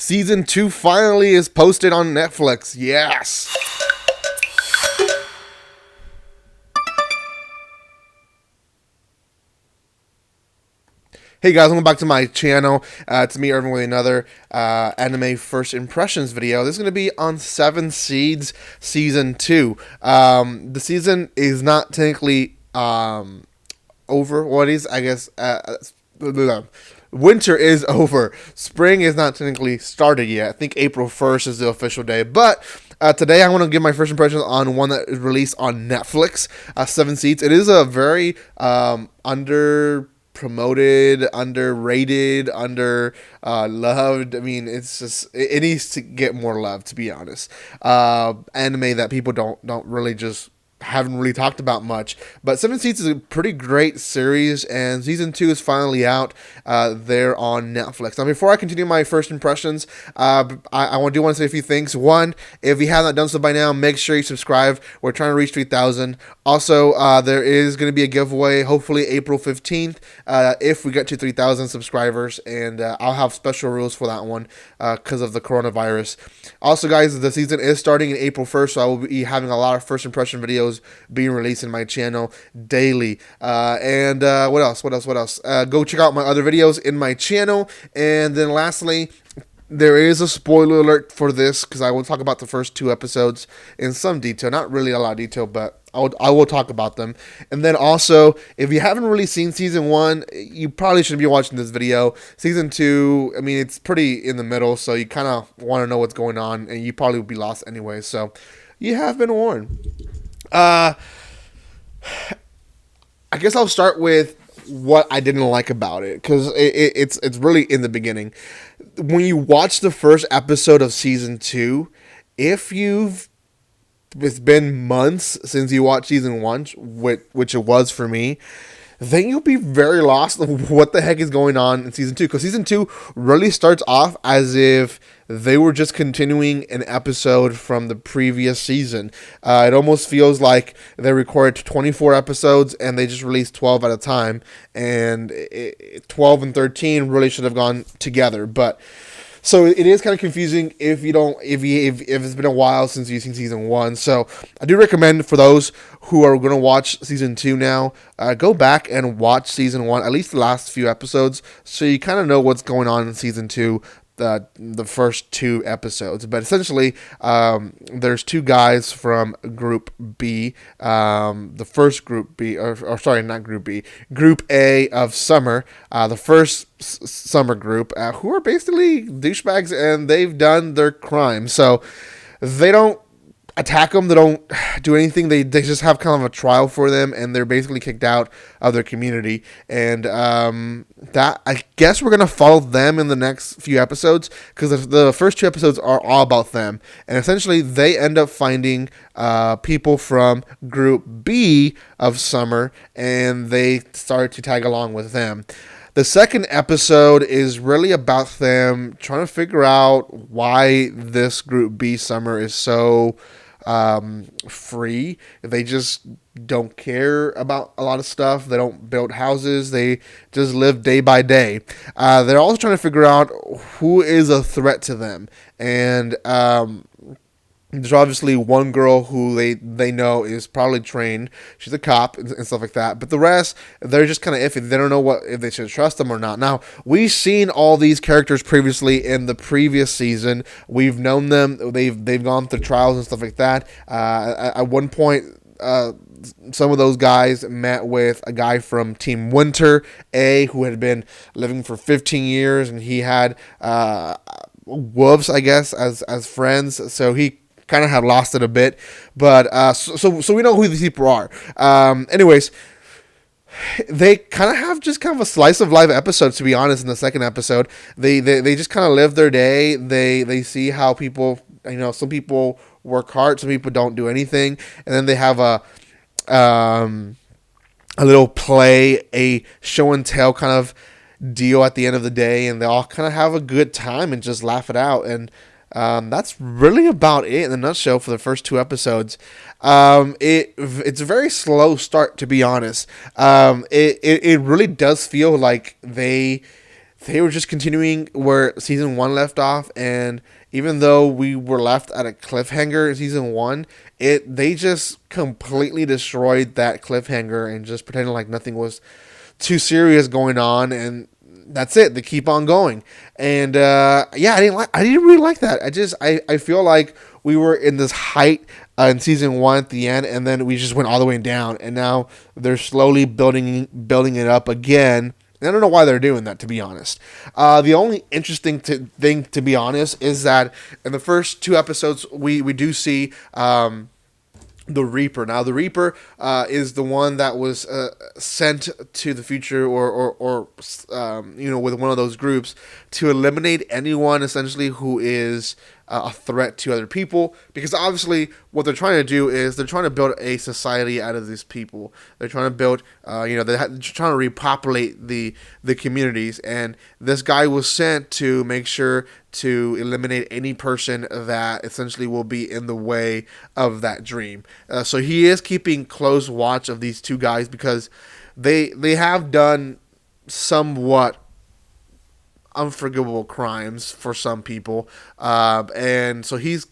Season 2 finally is posted on Netflix. Yes. Hey guys, welcome back to my channel. It's me, Irvin, with another anime first impressions video. This is going to be on Seven Seeds Season 2. The season is not technically over. What is, I guess, winter is over. Spring is not technically started yet. I think April 1st is the official day. But today I want to give my first impressions on one that is released on Netflix, Seven Seeds. It is a very promoted, underrated, loved. I mean, it's just it needs to get more love, to be honest. Anime that people don't really just haven't really talked about much, but Seven Seeds is a pretty great series, and season 2 is finally out there on Netflix. Now, before I continue my first impressions, I do want to say a few things. One, if you have not done so by now, make sure you subscribe. We're trying to reach 3,000. Also, there is going to be a giveaway, hopefully April 15th, if we get to 3,000 subscribers, and I'll have special rules for that one because of the coronavirus. Also, guys, the season is starting in April 1st, so I will be having a lot of first impression videos being released in my channel daily. And what else? Go check out my other videos in my channel. And then lastly, there is a spoiler alert for this, because I will talk about the first 2 episodes in some detail. Not really a lot of detail, but I will talk about them. And then also, if you haven't really seen Season 1, you probably shouldn't be watching this video. Season 2, I mean, it's pretty in the middle, so you kind of want to know what's going on, and you probably will be lost anyway. So you have been warned. I guess I'll start with what I didn't like about it, because it's really in the beginning. When you watch the first episode of Season 2, if it's been months since you watched Season 1, which it was for me, then you'll be very lost of what the heck is going on in Season 2. Because Season 2 really starts off as if they were just continuing an episode from the previous season. It almost feels like they recorded 24 episodes and they just released 12 at a time. And 12 and 13 really should have gone together. But so it is kind of confusing if it's been a while since you've seen Season 1. So I do recommend, for those who are going to watch Season 2 now, go back and watch Season 1, at least the last few episodes, so you kind of know what's going on in Season 2, the first 2 episodes. But essentially, there's 2 guys from Group B, the first Group B, or sorry, not Group B, Group A of Summer, the first Summer group, who are basically douchebags, and they've done their crime. So they don't attack them, they don't do anything, they just have kind of a trial for them, and they're basically kicked out of their community. And that, I guess we're going to follow them in the next few episodes, because the first 2 episodes are all about them, and essentially they end up finding people from Group B of Summer, and they start to tag along with them. The second episode is really about them trying to figure out why this Group B Summer is so free. They just don't care about a lot of stuff. They don't build houses. They just live day by day. They're also trying to figure out who is a threat to them. And there's obviously one girl who they know is probably trained. She's a cop and stuff like that. But the rest, they're just kind of iffy. They don't know if they should trust them or not. Now, we've seen all these characters previously in the previous season. We've known them. They've gone through trials and stuff like that. At one point, some of those guys met with a guy from Team Winter A, who had been living for 15 years, and he had wolves, I guess, as friends. So he kind of had lost it a bit, but so we know who these people are. Anyways, they kind of have just kind of a slice of life episode, to be honest. In the second episode, they just kind of live their day. They see how people, some people work hard, some people don't do anything, and then they have a little play, a show and tell kind of deal at the end of the day, and they all kind of have a good time and just laugh it out. And that's really about it in a nutshell for the first 2 episodes. It's a very slow start, to be honest. It really does feel like they they were just continuing where season 1 left off, and even though we were left at a cliffhanger in season 1, they just completely destroyed that cliffhanger and just pretended like nothing was too serious going on, and that's it. They keep on going, and yeah, I didn't really like that. I feel like we were in this height in season 1 at the end, and then we just went all the way down, and now they're slowly building it up again. I don't know why they're doing that, to be honest. The only interesting thing, to be honest, is that in the first 2 episodes, we do see the Reaper. Now, the Reaper is the one that was sent to the future, or with one of those groups to eliminate anyone essentially who is a threat to other people. Because obviously, what they're trying to do is they're trying to build a society out of these people. They're trying to build, they're trying to repopulate the communities. And this guy was sent to make sure to eliminate any person that essentially will be in the way of that dream. So he is keeping close watch of these 2 guys, because they have done somewhat unforgivable crimes for some people, and so he's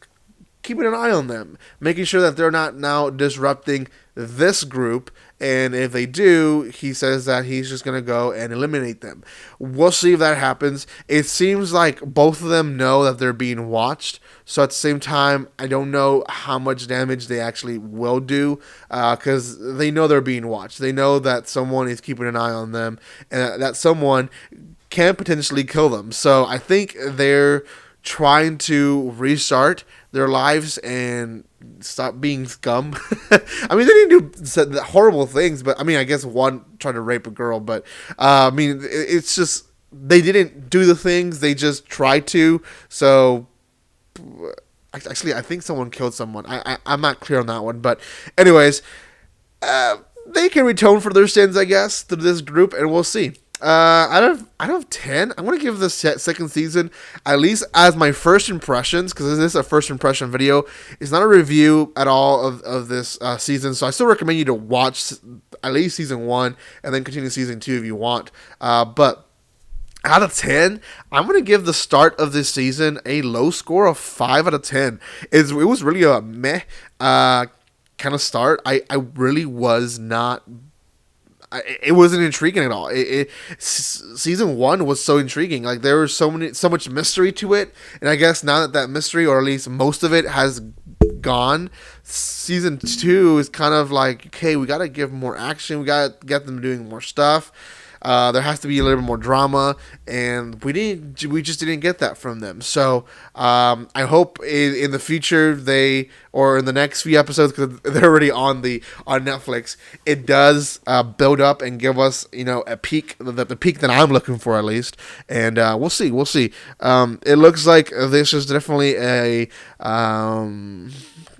keeping an eye on them, making sure that they're not now disrupting this group. And if they do, he says that he's just going to go and eliminate them. We'll see if that happens. It seems like both of them know that they're being watched. So at the same time, I don't know how much damage they actually will do, because they know they're being watched. They know that someone is keeping an eye on them, and that someone can potentially kill them. So I think they're trying to restart their lives and stop being scum. I mean, they didn't do horrible things, but I mean, I guess one tried to rape a girl, but I mean, it's just they didn't do the things, they just tried to. So actually, I think someone killed someone. I'm not clear on that one, but anyways, they can atone for their sins, I guess, through this group, and we'll see. Out of 10, I'm gonna give the second season, at least as my first impressions, because this is a first impression video. It's not a review at all of this season, so I still recommend you to watch at least season 1 and then continue season 2 if you want. But out of 10, I'm going to give the start of this season a low score of 5 out of 10. It was really a meh kind of start. I really was not... It wasn't intriguing at all. Season 1 was so intriguing. Like, there was so much mystery to it, and I guess now that mystery, or at least most of it, has gone, season 2 is kind of like, okay, we got to give more action. We got to get them doing more stuff. There has to be a little bit more drama, and we just didn't get that from them. So I hope in the future or in the next few episodes, because they're already on Netflix, it does build up and give us a peak, the peak that I'm looking for at least. And we'll see. It looks like this is definitely a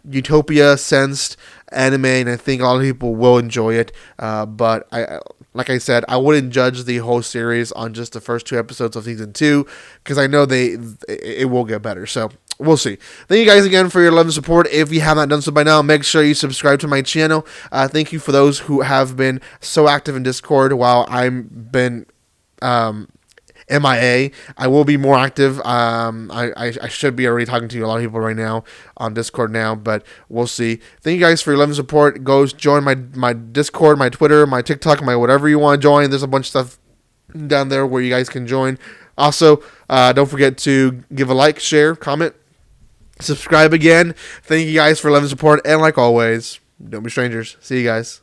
utopia sensed anime, and I think a lot of people will enjoy it. But like I said, I wouldn't judge the whole series on just the first 2 episodes of season 2, because I know it will get better. So we'll see. Thank you guys again for your love and support. If you have not done so by now, make sure you subscribe to my channel. Thank you for those who have been so active in Discord while I've been MIA. I will be more active. I should be already talking to a lot of people right now on Discord now, but we'll see. Thank you guys for your love and support. Go join my Discord, my Twitter, my TikTok, my whatever you want to join. There's a bunch of stuff down there where you guys can join. Also, don't forget to give a like, share, comment, subscribe again. Thank you guys for love and support, and like always, don't be strangers. See you guys.